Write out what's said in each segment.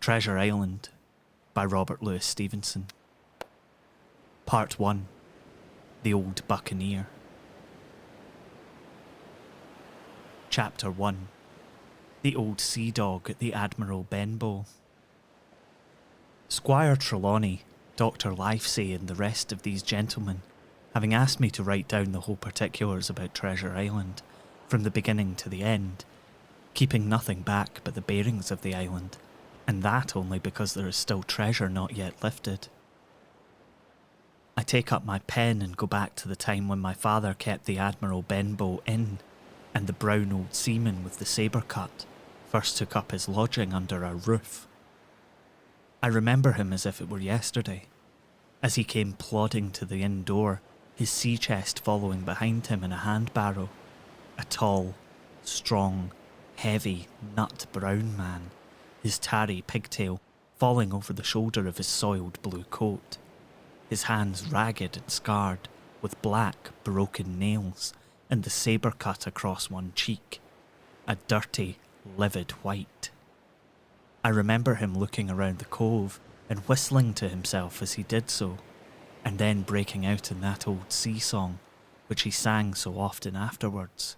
Treasure Island by Robert Louis Stevenson. Part 1. The Old Buccaneer. Chapter 1. The Old Sea Dog at the Admiral Benbow. Squire Trelawney, Dr. Livesey and the rest of these gentlemen, having asked me to write down the whole particulars about Treasure Island, from the beginning to the end, keeping nothing back but the bearings of the island, and that only because there is still treasure not yet lifted. I take up my pen and go back to the time when my father kept the Admiral Benbow inn, and the brown old seaman with the sabre cut first took up his lodging under our roof. I remember him as if it were yesterday, as he came plodding to the inn door, his sea chest following behind him in a hand barrow, a tall, strong, heavy, nut-brown man, his tarry pigtail falling over the shoulder of his soiled blue coat, his hands ragged and scarred, with black, broken nails, and the sabre cut across one cheek, a dirty, livid white. I remember him looking around the cove and whistling to himself as he did so, and then breaking out in that old sea song, which he sang so often afterwards.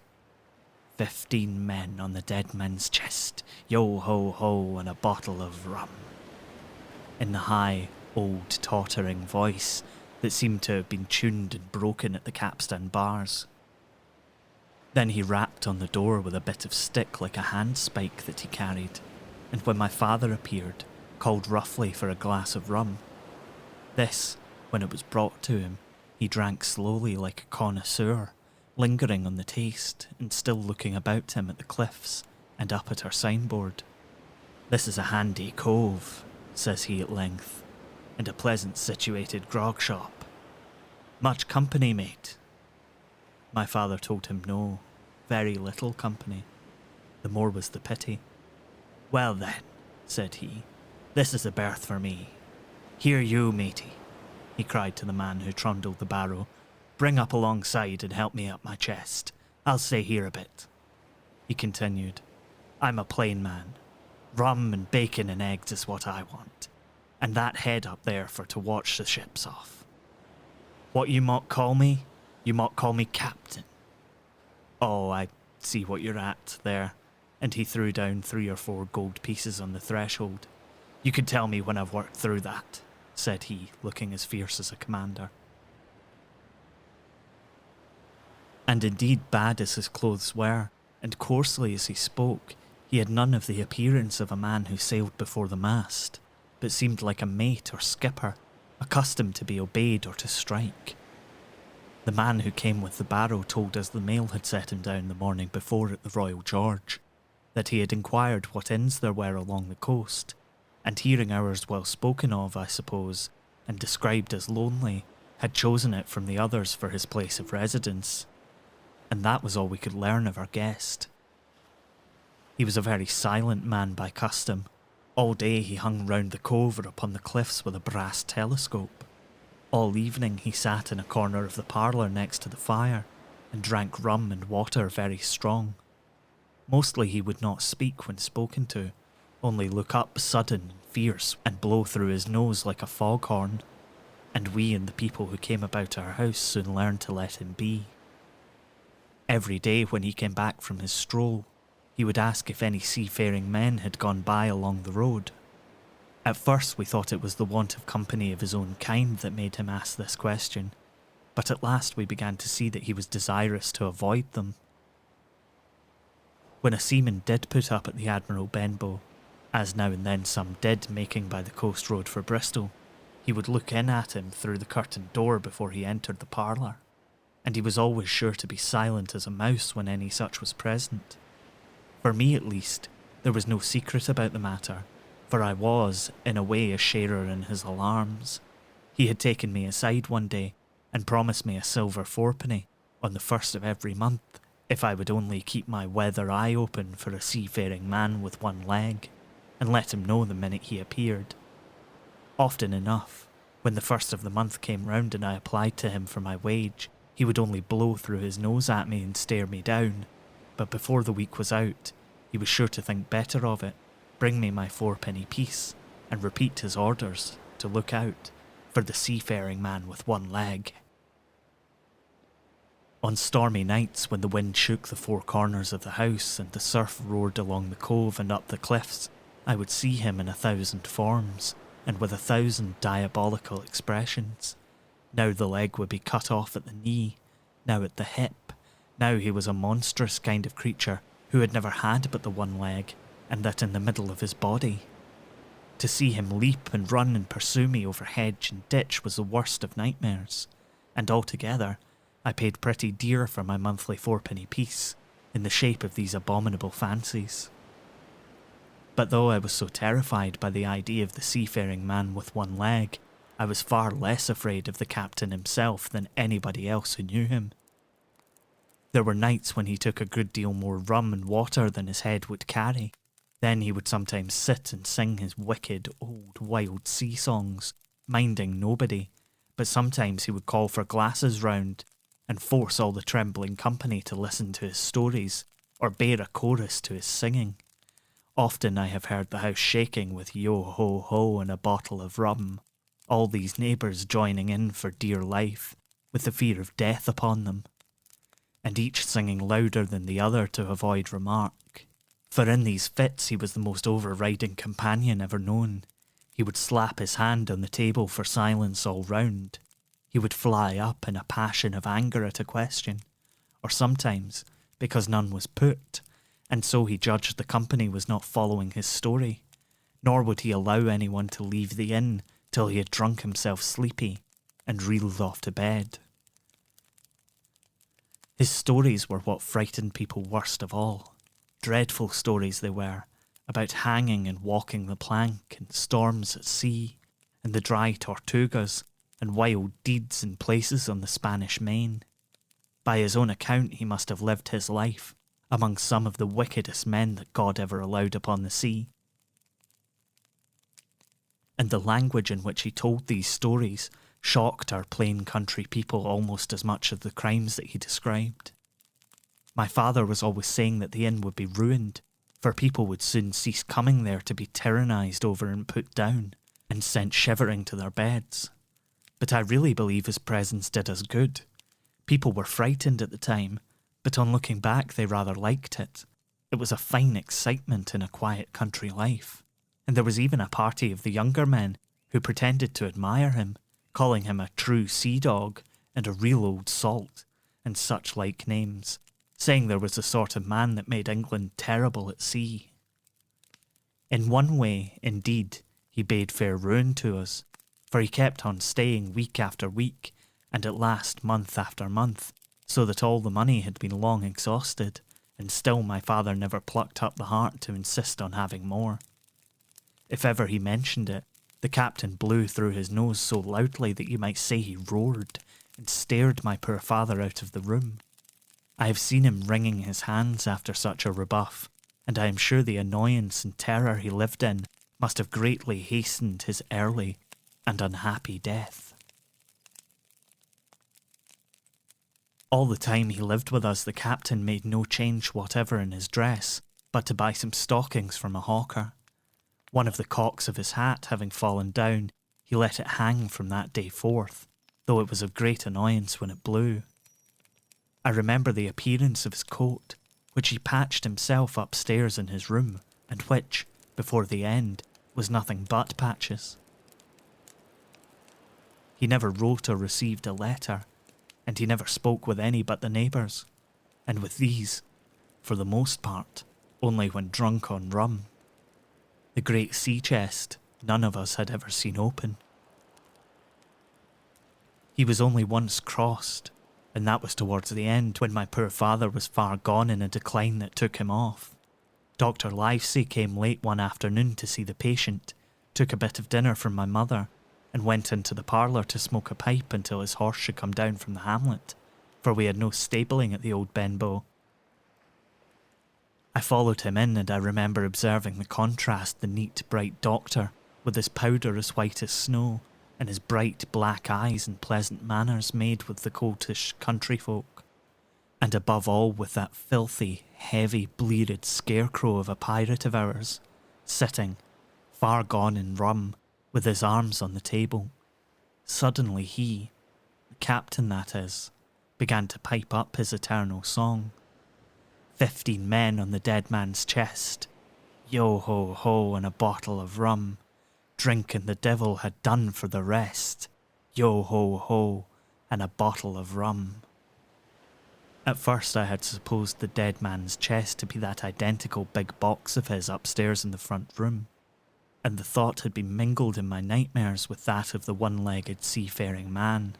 15 men on the dead man's chest, yo-ho-ho, and a bottle of rum. In the high, old, tottering voice that seemed to have been tuned and broken at the capstan bars. Then he rapped on the door with a bit of stick like a handspike that he carried, and when my father appeared, called roughly for a glass of rum. This, when it was brought to him, he drank slowly like a connoisseur, lingering on the taste and still looking about him at the cliffs and up at our signboard. "This is a handy cove," says he at length, "and a pleasant situated grog shop. Much company, mate?" My father told him no, very little company. The more was the pity. "Well then," said he, "this is a berth for me. Here you, matey," he cried to the man who trundled the barrow. "Bring up alongside and help me up my chest. I'll stay here a bit." He continued, "I'm a plain man. Rum and bacon and eggs is what I want, and that head up there for to watch the ships off. What you mought call me? You mought call me captain." "Oh, I see what you're at there," and he threw down 3 or 4 gold pieces on the threshold. "You can tell me when I've worked through that," said he, looking as fierce as a commander. And indeed, bad as his clothes were, and coarsely as he spoke, he had none of the appearance of a man who sailed before the mast, but seemed like a mate or skipper, accustomed to be obeyed or to strike. The man who came with the barrow told us the mail had set him down the morning before at the Royal George, that he had inquired what inns there were along the coast, and hearing ours well spoken of, I suppose, and described as lonely, had chosen it from the others for his place of residence. And that was all we could learn of our guest. He was a very silent man by custom. All day he hung round the cove or upon the cliffs with a brass telescope. All evening he sat in a corner of the parlour next to the fire, and drank rum and water very strong. Mostly he would not speak when spoken to, only look up sudden and fierce and blow through his nose like a foghorn, and we and the people who came about our house soon learned to let him be. Every day when he came back from his stroll, he would ask if any seafaring men had gone by along the road. At first we thought it was the want of company of his own kind that made him ask this question, but at last we began to see that he was desirous to avoid them. When a seaman did put up at the Admiral Benbow, as now and then some did making by the coast road for Bristol, he would look in at him through the curtained door before he entered the parlour, and he was always sure to be silent as a mouse when any such was present. For me at least, there was no secret about the matter, for I was, in a way, a sharer in his alarms. He had taken me aside one day and promised me a silver 4penny on the 1st of every month if I would only keep my weather eye open for a seafaring man with one leg, and let him know the minute he appeared. Often enough, when the 1st of the month came round and I applied to him for my wage, he would only blow through his nose at me and stare me down, but before the week was out, he was sure to think better of it, bring me my 4penny piece, and repeat his orders to look out for the seafaring man with one leg. On stormy nights when the wind shook the four corners of the house and the surf roared along the cove and up the cliffs, I would see him in 1,000 forms and with 1,000 diabolical expressions. Now the leg would be cut off at the knee, now at the hip. Now he was a monstrous kind of creature who had never had but the one leg, and that in the middle of his body. To see him leap and run and pursue me over hedge and ditch was the worst of nightmares, and altogether I paid pretty dear for my monthly fourpenny piece in the shape of these abominable fancies. But though I was so terrified by the idea of the seafaring man with one leg, I was far less afraid of the captain himself than anybody else who knew him. There were nights when he took a good deal more rum and water than his head would carry. Then he would sometimes sit and sing his wicked, old, wild sea songs, minding nobody, but sometimes he would call for glasses round and force all the trembling company to listen to his stories or bear a chorus to his singing. Often I have heard the house shaking with yo-ho-ho and a bottle of rum, all these neighbours joining in for dear life, with the fear of death upon them, and each singing louder than the other to avoid remark. For in these fits he was the most overriding companion ever known. He would slap his hand on the table for silence all round. He would fly up in a passion of anger at a question, or sometimes because none was put, and so he judged the company was not following his story, nor would he allow anyone to leave the inn till he had drunk himself sleepy and reeled off to bed. His stories were what frightened people worst of all. Dreadful stories they were, about hanging and walking the plank, and storms at sea, and the dry Tortugas, and wild deeds in places on the Spanish Main. By his own account he must have lived his life among some of the wickedest men that God ever allowed upon the sea. And the language in which he told these stories shocked our plain country people almost as much as the crimes that he described. My father was always saying that the inn would be ruined, for people would soon cease coming there to be tyrannised over and put down, and sent shivering to their beds. But I really believe his presence did us good. People were frightened at the time, but on looking back they rather liked it. It was a fine excitement in a quiet country life, and there was even a party of the younger men who pretended to admire him, calling him a true sea dog and a real old salt, and such like names, saying there was the sort of man that made England terrible at sea. In one way, indeed, he bade fair ruin to us, for he kept on staying week after week, and at last month after month, so that all the money had been long exhausted, and still my father never plucked up the heart to insist on having more. If ever he mentioned it, the captain blew through his nose so loudly that you might say he roared, and stared my poor father out of the room. I have seen him wringing his hands after such a rebuff, and I am sure the annoyance and terror he lived in must have greatly hastened his early and unhappy death. All the time he lived with us, the captain made no change whatever in his dress, but to buy some stockings from a hawker. One of the cocks of his hat having fallen down, he let it hang from that day forth, though it was of great annoyance when it blew. I remember the appearance of his coat, which he patched himself upstairs in his room, and which, before the end, was nothing but patches. He never wrote or received a letter, and he never spoke with any but the neighbours, and with these, for the most part, only when drunk on rum. The great sea chest none of us had ever seen open. He was only once crossed, and that was towards the end when my poor father was far gone in a decline that took him off. Dr. Livesey came late one afternoon to see the patient, took a bit of dinner from my mother, and went into the parlour to smoke a pipe until his horse should come down from the hamlet, for we had no stabling at the old Benbow. I followed him in, and I remember observing the contrast the neat, bright doctor, with his powder as white as snow, and his bright black eyes and pleasant manners made with the coltish country folk, and above all with that filthy, heavy, bleared scarecrow of a pirate of ours, sitting, far gone in rum, with his arms on the table. Suddenly he, the captain that is, began to pipe up his eternal song. 15 men on the dead man's chest. Yo-ho-ho and a bottle of rum. Drink and the devil had done for the rest. Yo-ho-ho and a bottle of rum. At first I had supposed the dead man's chest to be that identical big box of his upstairs in the front room, and the thought had been mingled in my nightmares with that of the one-legged seafaring man.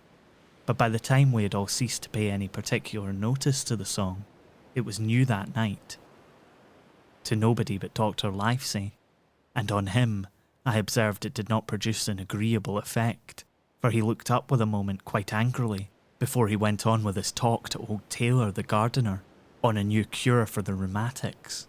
But by the time we had all ceased to pay any particular notice to the song, it was new that night. To nobody but Dr. Livesey, and on him I observed it did not produce an agreeable effect, for he looked up with a moment quite angrily before he went on with his talk to old Taylor the gardener on a new cure for the rheumatics.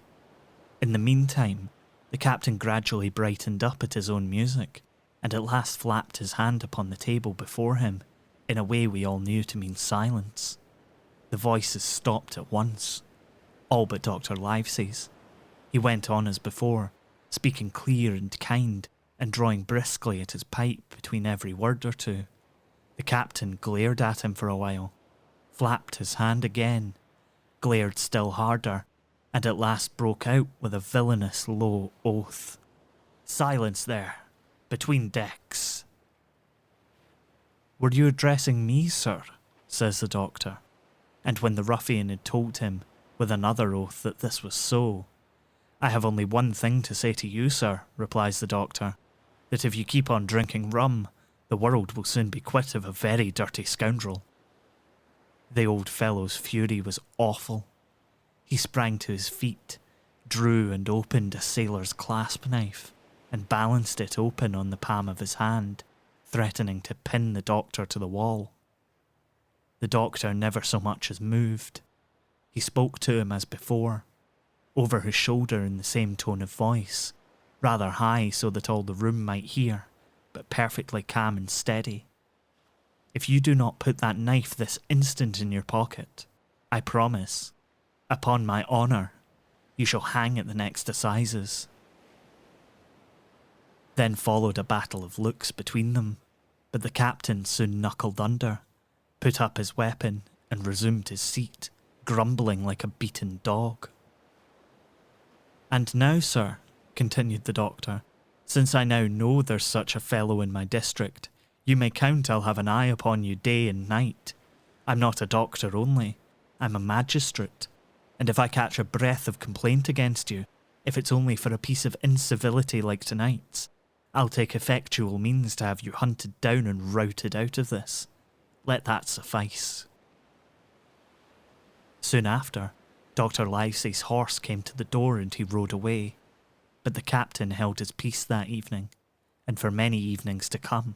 In the meantime, the captain gradually brightened up at his own music, and at last flapped his hand upon the table before him in a way we all knew to mean silence. The voices stopped at once, all but Dr. Livesey's. He went on as before, speaking clear and kind, and drawing briskly at his pipe between every word or two. The captain glared at him for a while, flapped his hand again, glared still harder, and at last broke out with a villainous low oath. "Silence there, between decks." "Were you addressing me, sir?" says the doctor. And when the ruffian had told him, with another oath, that this was so, "I have only one thing to say to you, sir," replies the doctor, "that if you keep on drinking rum, the world will soon be quit of a very dirty scoundrel." The old fellow's fury was awful. He sprang to his feet, drew and opened a sailor's clasp knife, and balanced it open on the palm of his hand, threatening to pin the doctor to the wall. The doctor never so much as moved. He spoke to him as before, over his shoulder in the same tone of voice, rather high so that all the room might hear, but perfectly calm and steady. "If you do not put that knife this instant in your pocket, I promise, upon my honour, you shall hang at the next assizes." Then followed a battle of looks between them, but the captain soon knuckled under, put up his weapon, and resumed his seat, grumbling like a beaten dog. "And now, sir," continued the doctor, "since I now know there's such a fellow in my district, you may count I'll have an eye upon you day and night. I'm not a doctor only, I'm a magistrate, and if I catch a breath of complaint against you, if it's only for a piece of incivility like tonight's, I'll take effectual means to have you hunted down and routed out of this. Let that suffice." Soon after, Dr. Livesey's horse came to the door and he rode away, but the captain held his peace that evening, and for many evenings to come.